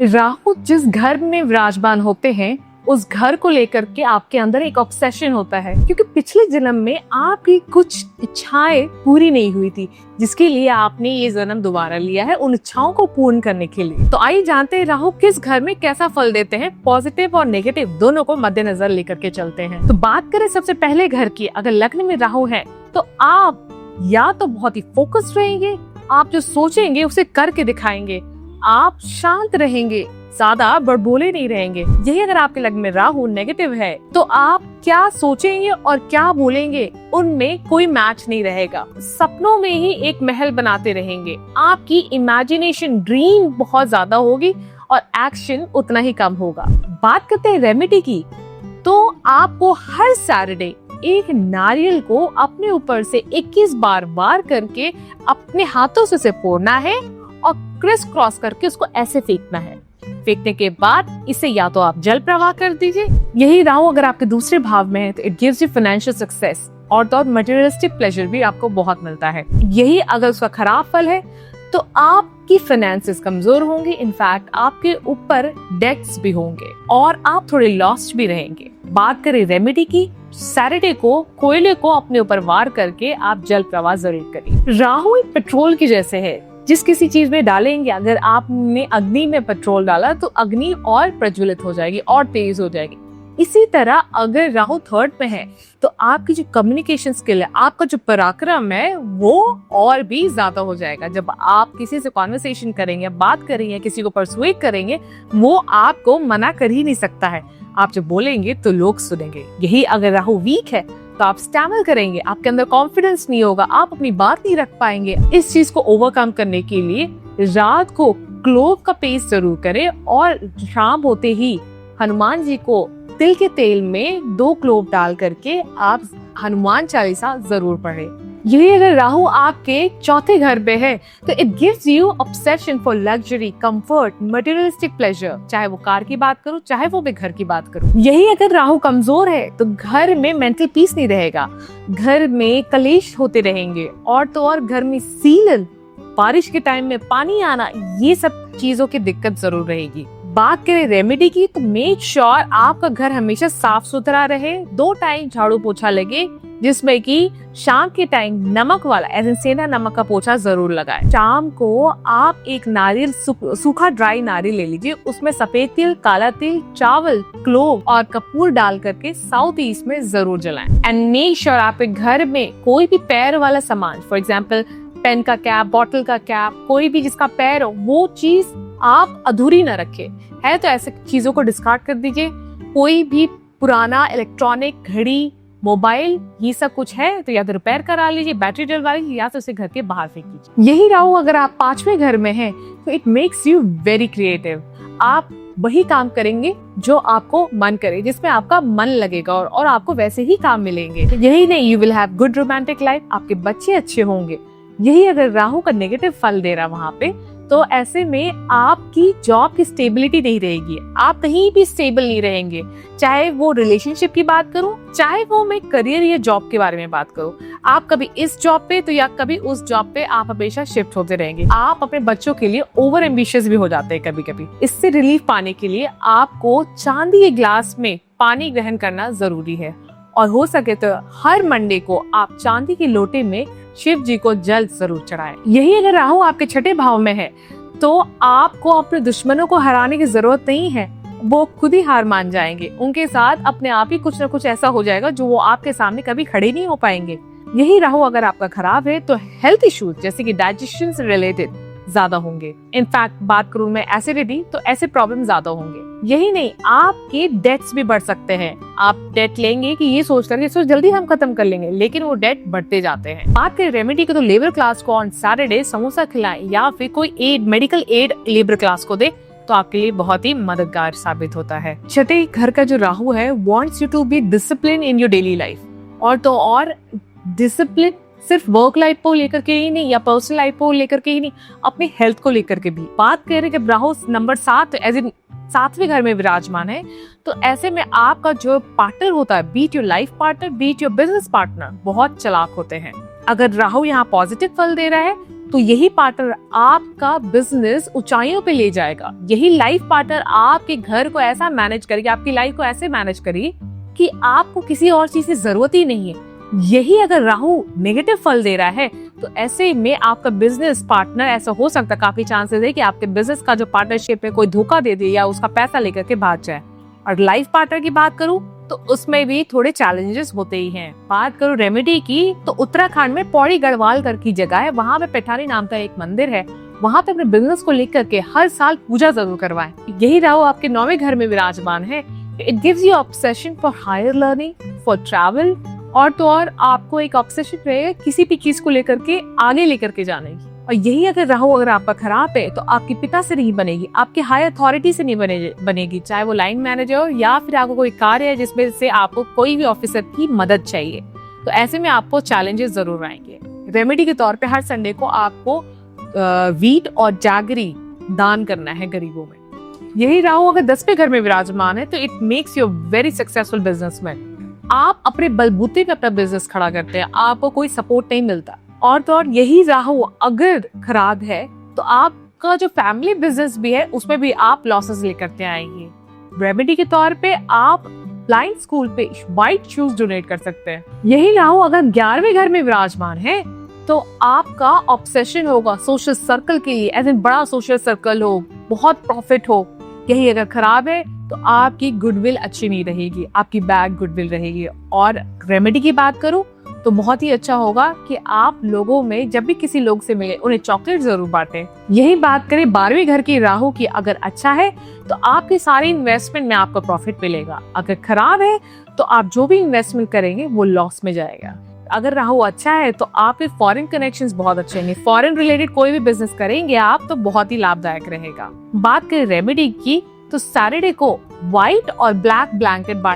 राहु जिस घर में विराजमान होते हैं उस घर को लेकर के आपके अंदर एक ऑब्सेशन होता है, क्योंकि पिछले जन्म में आपकी कुछ इच्छाएं पूरी नहीं हुई थी, जिसके लिए आपने ये जन्म दोबारा लिया है उन इच्छाओं को पूर्ण करने के लिए। तो आइए जानते हैं राहु किस घर में कैसा फल देते हैं। पॉजिटिव और नेगेटिव दोनों को मद्देनजर लेकर के चलते हैं। तो बात करें सबसे पहले घर की, अगर लग्न में राहु है तो आप या तो बहुत ही फोकस्ड रहेंगे, आप जो सोचेंगे उसे करके दिखाएंगे, आप शांत रहेंगे, ज्यादा बड़बोले नहीं रहेंगे। यही अगर आपके लग्न में राहु नेगेटिव है तो आप क्या सोचेंगे और क्या बोलेंगे उनमें कोई मैच नहीं रहेगा। सपनों में ही एक महल बनाते रहेंगे, आपकी इमेजिनेशन ड्रीम बहुत ज्यादा होगी और एक्शन उतना ही कम होगा। बात करते हैं रेमेडी की, तो आपको हर सैटरडे एक नारियल को अपने ऊपर से 21 बार वार करके अपने हाथों से उसे फोड़ना है और क्रिस क्रॉस करके उसको ऐसे फेंकना है। फेंकने के बाद इसे या तो आप जल प्रवाह कर दीजिए। यही राहु अगर आपके दूसरे भाव में है तो it gives you financial success और तो मटेरियलिस्टिक प्लेजर भी आपको बहुत मिलता है। यही अगर उसका खराब फल है तो आपकी फाइनेंसेस कमजोर होंगे, इनफैक्ट आपके ऊपर डेट्स भी होंगे और आप थोड़े लॉस्ट भी रहेंगे। बात करें रेमेडी की, सैटरडे को कोयले को अपने ऊपर वार करके आप जल प्रवाह जरूर करिए। राहु एक पेट्रोल की जैसे है, जिस किसी चीज में डालेंगे, अगर आपने अग्नि में पेट्रोल डाला तो अग्नि और प्रज्वलित हो जाएगी और तेज हो जाएगी। इसी तरह अगर राहु थर्ड में है तो आपकी जो कम्युनिकेशन स्किल है, आपका जो पराक्रम है वो और भी ज्यादा हो जाएगा। जब आप किसी से कॉन्वर्सेशन करेंगे, बात करेंगे, किसी को परसुएट करेंगे, वो आपको मना कर ही नहीं सकता है। आप जब बोलेंगे तो लोग सुनेंगे। यही अगर राहु वीक है तो आप स्टैमर करेंगे, आपके अंदर कॉन्फिडेंस नहीं होगा, आप अपनी बात नहीं रख पाएंगे। इस चीज को ओवरकम करने के लिए रात को क्लोव का पेस्ट जरूर करें और शाम होते ही हनुमान जी को तिल के तेल में 2 क्लोव डाल करके आप हनुमान चालीसा जरूर पढ़ें। यही अगर राहु आपके चौथे घर पे है तो it gives you obsession for luxury, comfort, materialistic pleasure, चाहे वो कार की बात करूं चाहे वो भी घर की बात करूं। यही अगर राहु कमजोर है तो घर में मेंटल पीस नहीं रहेगा, घर में कलेश होते रहेंगे और तो और घर में सीलन, बारिश के टाइम में पानी आना, ये सब चीजों की दिक्कत जरूर रहेगी। बात करें रेमेडी की तो मेक श्योर आपका घर हमेशा साफ सुथरा रहे, 2 टाइम झाड़ू पोछा लगे, जिसमें कि शाम के टाइम नमक वाला ऐसे सेंधा नमक का पोछा जरूर लगाएं। शाम को आप एक नारियल, सूखा ड्राई नारियल ले लीजिए, उसमें सफेद तिल, काला तिल, चावल, क्लोव और कपूर डाल करके साउथ ईस्ट में जरूर जलाएं। एंड मेक श्योर आपके घर में कोई भी पैर वाला सामान, फॉर एग्जाम्पल पेन का कैप, बॉटल का कैप, कोई भी जिसका पैर हो, वो चीज आप अधूरी न रखें। है तो ऐसे चीजों को डिस्कार्ड कर दीजिए। कोई भी पुराना इलेक्ट्रॉनिक, घड़ी, मोबाइल, ये सब कुछ है तो या तो रिपेयर करा लीजिए, बैटरी डलवा लीजिए, या तो उसे घर के बाहर फेंक दीजिए। यही राहु अगर आप 5वें घर में हैं तो it makes you very creative. आप वही काम करेंगे जो आपको मन करे, जिसमें आपका मन लगेगा और आपको वैसे ही काम मिलेंगे। यही नहीं, you will have good romantic life, आपके बच्चे अच्छे होंगे। यही अगर राहु का नेगेटिव फल दे रहा वहां पे तो ऐसे में आपकी जॉब की स्टेबिलिटी नहीं रहेगी, आप कहीं भी स्टेबल नहीं रहेंगे। चाहे वो रिलेशनशिप की बात करूं, चाहे वो मैं करियर या जॉब के बारे में बात करूं, आप कभी इस जॉब पे तो या कभी उस जॉब पे आप हमेशा शिफ्ट होते रहेंगे। आप अपने बच्चों के लिए ओवर एम्बिशियस भी हो जाते हैं कभी कभी। इससे रिलीफ पाने के लिए आपको चांदी के ग्लास में पानी ग्रहण करना जरूरी है और हो सके तो हर मंडे को आप चांदी के लोटे में शिव जी को जल जरूर चढ़ाएं। यही अगर राहु आपके 6ठे भाव में है तो आपको अपने दुश्मनों को हराने की जरूरत नहीं है, वो खुद ही हार मान जाएंगे। उनके साथ अपने आप ही कुछ न कुछ ऐसा हो जाएगा जो वो आपके सामने कभी खड़े नहीं हो पाएंगे। यही राहु अगर आपका खराब है तो हेल्थ इश्यूज जैसे कि डाइजेशन से रिलेटेड ज्यादा होंगे। इनफैक्ट बात करूं मैं एसिडिटी तो ऐसे प्रॉब्लम ज्यादा होंगे। यही नहीं, आपके डेट्स भी बढ़ सकते हैं। आप डेट लेंगे कि ये सोच कर इसको जल्दी हम खत्म कर लेंगे, लेकिन वो डेट बढ़ते जाते हैं। बात करें रेमेडी की तो लेबर क्लास को ऑन सैटरडे समोसा खिलाएं या फिर कोई aid, medical aid labour class को दे तो आपके लिए बहुत ही मददगार साबित होता है। 6ठे घर का जो राहु है wants you to be discipline in your daily life और तो और डिसिप्लिन सिर्फ वर्क लाइफ को लेकर के ही नहीं या पर्सनल लाइफ को लेकर के ही नहीं, अपनी हेल्थ को लेकर के भी। बात करें कि राहु नंबर 7 एज इन 7वें घर में विराजमान है तो ऐसे में आपका जो पार्टनर होता है, be it your life partner, be it your business partner, बहुत चालाक होते हैं। अगर राहु यहाँ पॉजिटिव फल दे रहा है तो यही पार्टनर आपका बिजनेस ऊंचाइयों पे ले जाएगा। यही लाइफ पार्टनर आपके घर को ऐसा मैनेज करेगी, आपकी लाइफ को ऐसे मैनेज करेगी कि आपको किसी और चीज की जरूरत ही नहीं है। यही अगर राहु नेगेटिव फल दे रहा है तो ऐसे में आपका बिजनेस पार्टनर, ऐसा हो सकता है, काफी चांसेस है कि आपके बिजनेस का जो पार्टनरशिप है कोई धोखा दे दे या उसका पैसा लेकर के भाग जाए। और लाइफ पार्टनर की बात करूं तो उसमें भी थोड़े चैलेंजेस होते ही हैं। बात करूं रेमेडी की तो उत्तराखंड में पौड़ी गढ़वाल कर की जगह है, वहां पे पेठारी नाम का एक मंदिर है, वहां पे अपने बिजनेस को लेकर के हर साल पूजा जरूर करवाएं। यही राहु आपके 9वें घर में विराजमान है। It gives you obsession for higher learning, for travel, और तो और आपको एक ऑब्सेशन रहेगा किसी भी चीज को लेकर के आगे लेकर के जाने की। और यही अगर राहु अगर आपका खराब है तो आपके पिता से नहीं बनेगी, आपके हायर अथॉरिटी से नहीं बनेगी, चाहे वो लाइन मैनेजर हो या फिर आपको कोई कार्य है जिसमें से आपको कोई भी ऑफिसर की मदद चाहिए। तो ऐसे में आपको चैलेंजेस जरूर आएंगे। रेमेडी के तौर पे हर संडे को आपको वीट और जागरी दान करना है गरीबों में। यही राहु अगर 10वें घर में विराजमान है तो it makes you very successful businessman. आप अपने बलबूते पे अपना बिजनेस खड़ा करते हैं, आपको कोई सपोर्ट नहीं मिलता। और तो और यही राहु अगर खराब है तो आपका जो फैमिली बिजनेस भी है उसमें भी आप लॉसेस लेकर के आएंगे। रेमेडी के तौर पे आप ब्लाइंड स्कूल पे व्हाइट शूज डोनेट कर सकते हैं। यही राहु अगर 11वें घर में विराजमान है तो आपका ऑब्सेशन होगा सोशल सर्कल के लिए, एज इन बड़ा सोशल सर्कल हो, बहुत प्रॉफिट हो। यही अगर खराब है तो आपकी गुडविल अच्छी नहीं रहेगी, आपकी बैड गुडविल रहेगी। और रेमेडी की बात करूं तो बहुत ही अच्छा होगा कि आप लोगों में जब भी किसी लोग से मिले उन्हें चॉकलेट जरूर बांटें। यही बात करें 12वें घर की राहु की, अगर अच्छा है तो आपके सारे इन्वेस्टमेंट में आपको प्रॉफिट मिलेगा। अगर खराब है तो आप जो भी इन्वेस्टमेंट करेंगे वो लॉस में जाएगा। अगर राहु अच्छा है तो आपके फॉरेन कनेक्शंस बहुत अच्छे हैं, फॉरेन रिलेटेड कोई भी बिजनेस करेंगे आप तो बहुत ही लाभदायक रहेगा। बात करें रेमेडी की तो सैटरडे को व्हाइट और ब्लैक ब्लैंकेट